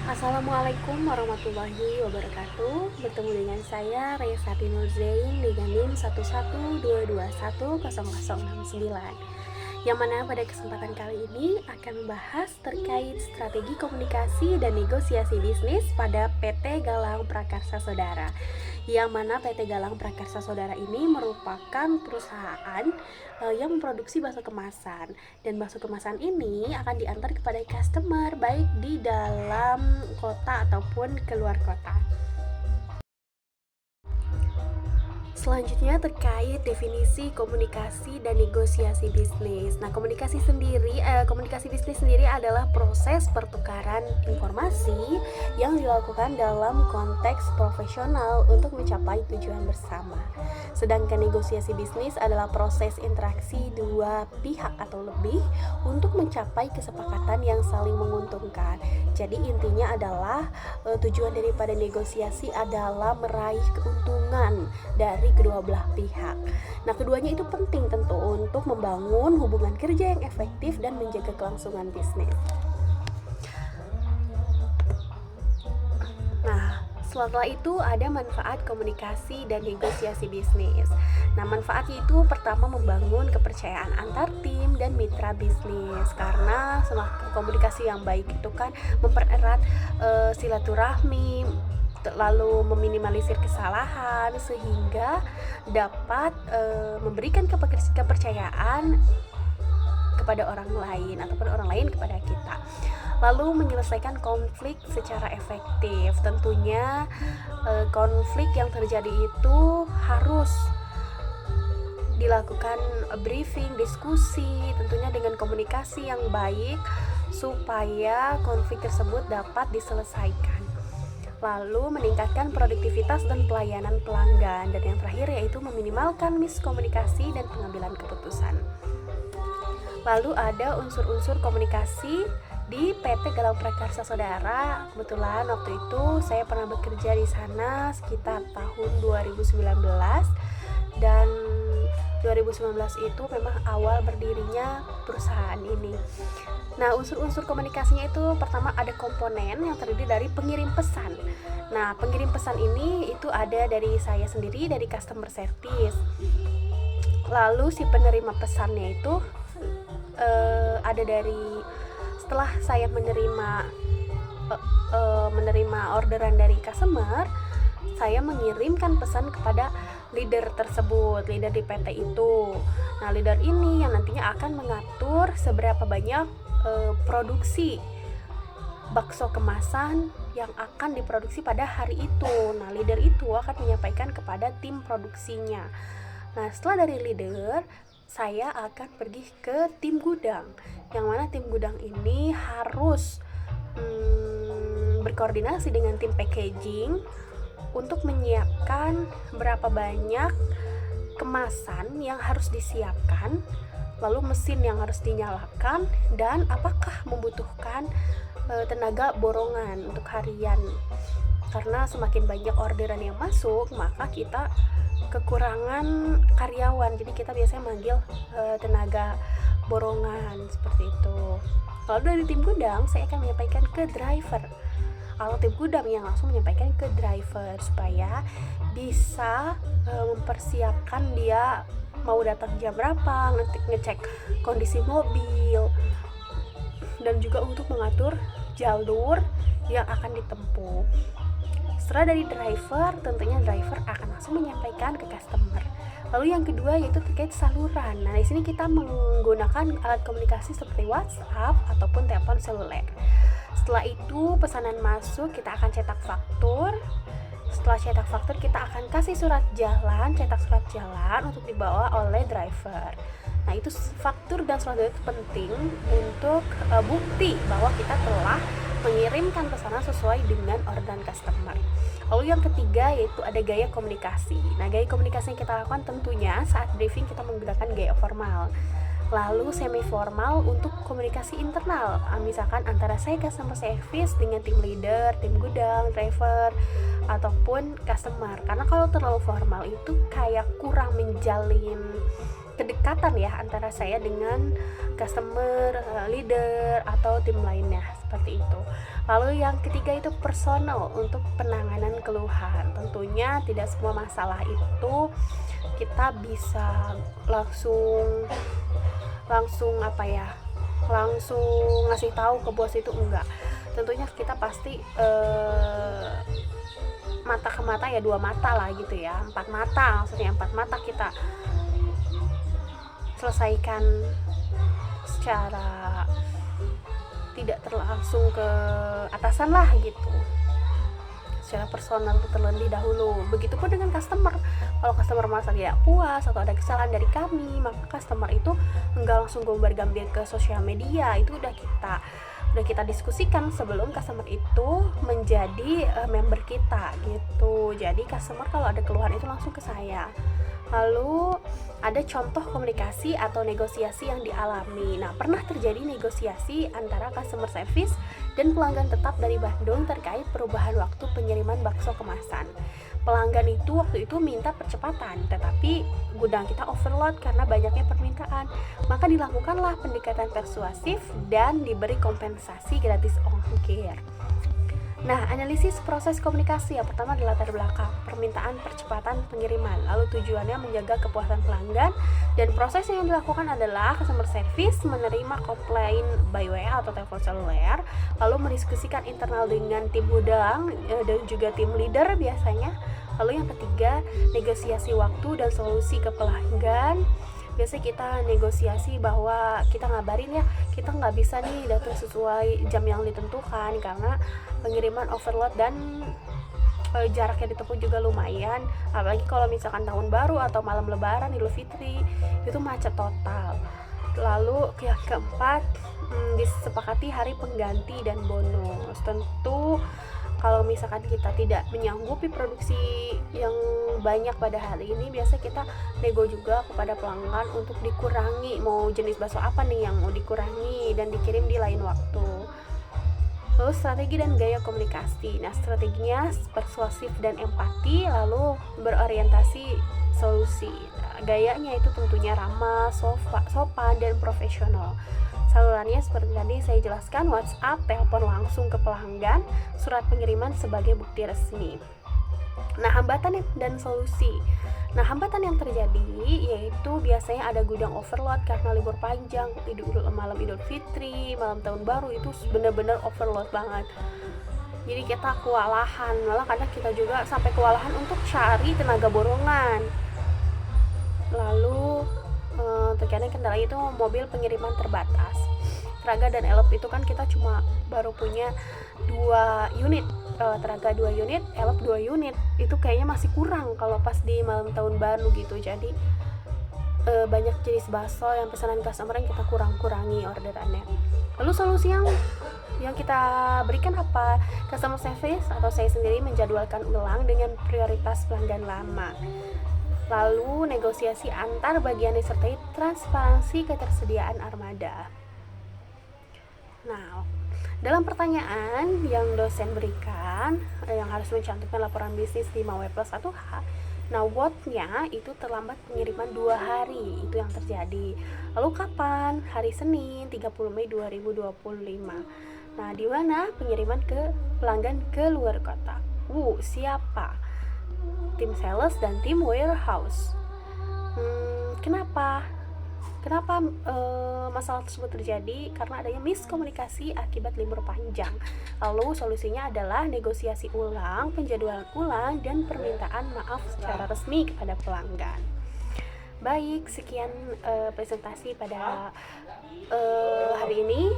Assalamualaikum warahmatullahi wabarakatuh. Bertemu dengan saya Reyesati Nurzain dengan NIM 112210069, yang mana pada kesempatan kali ini akan membahas terkait strategi komunikasi dan negosiasi bisnis pada PT Galang Prakarsa Saudara, yang mana PT Galang Prakarsa Saudara ini merupakan perusahaan yang memproduksi bakso kemasan, dan bakso kemasan ini akan diantar kepada customer baik di dalam kota ataupun keluar kota. Selanjutnya terkait definisi komunikasi dan negosiasi bisnis. Nah, komunikasi bisnis sendiri adalah proses pertukaran informasi yang dilakukan dalam konteks profesional untuk mencapai tujuan bersama. Sedangkan negosiasi bisnis adalah proses interaksi dua pihak atau lebih untuk mencapai kesepakatan yang saling menguntungkan. Jadi intinya adalah tujuan daripada negosiasi adalah meraih keuntungan dari kedua belah pihak. Nah, keduanya itu penting tentu untuk membangun hubungan kerja yang efektif dan menjaga kelangsungan bisnis. Nah, setelah itu ada manfaat komunikasi dan negosiasi bisnis. Nah, manfaatnya itu pertama membangun kepercayaan antar tim dan mitra bisnis, karena semakin komunikasi yang baik itu kan mempererat silaturahmi, lalu meminimalisir kesalahan sehingga dapat memberikan kepercayaan kepada orang lain ataupun orang lain kepada kita. Lalu menyelesaikan konflik secara efektif. Tentunya konflik yang terjadi itu harus dilakukan briefing, diskusi, tentunya dengan komunikasi yang baik supaya konflik tersebut dapat diselesaikan. Lalu meningkatkan produktivitas dan pelayanan pelanggan, dan yang terakhir yaitu meminimalkan miskomunikasi dan pengambilan keputusan. Lalu ada unsur-unsur komunikasi di PT Galang Prakarsa Saudara. Kebetulan waktu itu saya pernah bekerja di sana sekitar tahun 2019, dan 2019 itu memang awal berdirinya perusahaan ini. Nah, unsur-unsur komunikasinya itu pertama ada komponen yang terdiri dari pengirim pesan. Nah, pengirim pesan ini itu ada dari saya sendiri, dari customer service. Lalu si penerima pesannya itu ada dari setelah saya menerima orderan dari customer, saya mengirimkan pesan kepada leader tersebut, leader di PT itu. Nah, leader ini yang nantinya akan mengatur seberapa banyak produksi bakso kemasan yang akan diproduksi pada hari itu. Nah, leader itu akan menyampaikan kepada tim produksinya. Nah, setelah dari leader, saya akan pergi ke tim gudang, yang mana tim gudang ini harus berkoordinasi dengan tim packaging untuk menyiapkan berapa banyak kemasan yang harus disiapkan, lalu mesin yang harus dinyalakan, dan apakah membutuhkan tenaga borongan untuk harian. Karena semakin banyak orderan yang masuk, maka kita kekurangan karyawan, jadi kita biasanya manggil tenaga borongan seperti itu. Lalu dari tim gudang saya akan menyampaikan ke driver, atau tim gudang yang langsung menyampaikan ke driver supaya bisa mempersiapkan dia mau datang jam berapa, ngecek kondisi mobil, dan juga untuk mengatur jalur yang akan ditempuh. Setelah dari driver, tentunya driver akan langsung menyampaikan ke customer. Lalu yang kedua yaitu terkait saluran. Nah, di sini kita menggunakan alat komunikasi seperti WhatsApp ataupun telepon seluler. Setelah itu pesanan masuk, kita akan cetak faktur. Setelah cetak faktur, kita akan kasih cetak surat jalan untuk dibawa oleh driver. Nah, itu faktur dan surat jalan itu penting untuk bukti bahwa kita telah mengirimkan pesanan sesuai dengan orderan customer. Lalu yang ketiga yaitu ada gaya komunikasi. Nah, gaya komunikasi yang kita lakukan tentunya saat briefing kita menggunakan gaya formal. Lalu semi formal untuk komunikasi internal, misalkan antara saya customer service dengan tim leader, tim gudang, driver, ataupun customer. Karena kalau terlalu formal itu kayak kurang menjalin kedekatan ya antara saya dengan customer, leader atau tim lainnya seperti itu. Lalu yang ketiga itu personal untuk penanganan keluhan. Tentunya tidak semua masalah itu kita bisa langsung langsung ngasih tahu ke bos, itu enggak. Tentunya kita pasti mata ke mata ya, 2 mata lah gitu ya, 4 mata, maksudnya 4 mata kita selesaikan secara tidak terlangsung ke atasan lah gitu, secara personal terlebih dahulu. Begitupun dengan customer. Kalau customer merasa tidak puas atau ada kesalahan dari kami, maka customer itu enggak langsung gombar-gambir ke sosial media. Itu udah kita diskusikan sebelum customer itu menjadi member kita gitu. Jadi customer kalau ada keluhan itu langsung ke saya. Lalu ada contoh komunikasi atau negosiasi yang dialami. Nah, pernah terjadi negosiasi antara customer service dan pelanggan tetap dari Bandung terkait perubahan waktu pengiriman bakso kemasan. Pelanggan itu waktu itu minta percepatan, tetapi gudang kita overload karena banyaknya permintaan. Maka dilakukanlah pendekatan persuasif dan diberi kompensasi gratis ongkir. Nah, analisis proses komunikasi yang pertama adalah latar belakang, permintaan percepatan pengiriman, lalu tujuannya menjaga kepuasan pelanggan, dan proses yang dilakukan adalah customer service menerima komplain by WA atau telepon seluler, lalu mendiskusikan internal dengan tim gudang dan juga tim leader biasanya. Lalu yang ketiga, negosiasi waktu dan solusi ke pelanggan. Biasanya kita negosiasi bahwa kita ngabarin ya, kita nggak bisa nih datang sesuai jam yang ditentukan karena pengiriman overload dan jaraknya ditempuh juga lumayan, apalagi kalau misalkan tahun baru atau malam lebaran, Idul Fitri, itu macet total. Lalu yang keempat, disepakati hari pengganti dan bonus. Tentu kalau misalkan kita tidak menyanggupi produksi yang banyak pada hari ini, biasa kita nego juga kepada pelanggan untuk dikurangi, mau jenis bakso apa nih yang mau dikurangi dan dikirim di lain waktu. Lalu strategi dan gaya komunikasi. Nah, strateginya persuasif dan empati, lalu berorientasi solusi. Nah, gayanya itu tentunya ramah, sopan dan profesional. Salurannya seperti tadi saya jelaskan, WhatsApp, telepon langsung ke pelanggan, surat pengiriman sebagai bukti resmi. Nah, hambatan dan solusi. Nah, hambatan yang terjadi yaitu biasanya ada gudang overload karena libur panjang, malam Idul Fitri, malam tahun baru, itu benar-benar overload banget. Jadi kita kewalahan, malah kadang kita juga sampai kewalahan untuk cari tenaga borongan. Lalu terkadang kendala itu mobil pengiriman terbatas. Traga dan Elop itu kan kita cuma baru punya 2 unit, Traga 2 unit, Elop 2 unit. Itu kayaknya masih kurang kalau pas di malam tahun baru gitu. Jadi banyak jenis bakso yang pesanan customer yang kita kurangi orderannya. Lalu solusi yang kita berikan apa? Customer service atau saya sendiri menjadwalkan ulang dengan prioritas pelanggan lama. Lalu negosiasi antar bagian disertai transparansi ketersediaan armada. Nah, dalam pertanyaan yang dosen berikan, yang harus mencantumkan laporan bisnis 5W+1H, nah what-nya itu terlambat pengiriman 2 hari, itu yang terjadi. Lalu kapan? Hari Senin 30 Mei 2025. Nah, di mana pengiriman ke pelanggan ke luar kota? Siapa? Tim sales dan tim warehouse. Kenapa masalah tersebut terjadi? Karena adanya miskomunikasi akibat libur panjang. Lalu solusinya adalah negosiasi ulang, penjadwalan ulang, dan permintaan maaf secara resmi kepada pelanggan. Baik, sekian presentasi pada hari ini.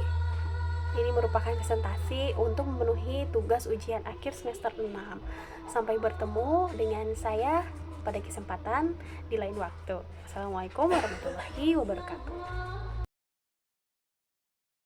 Ini merupakan presentasi untuk memenuhi tugas ujian akhir semester 6. Sampai bertemu dengan saya pada kesempatan di lain waktu. Assalamualaikum warahmatullahi wabarakatuh.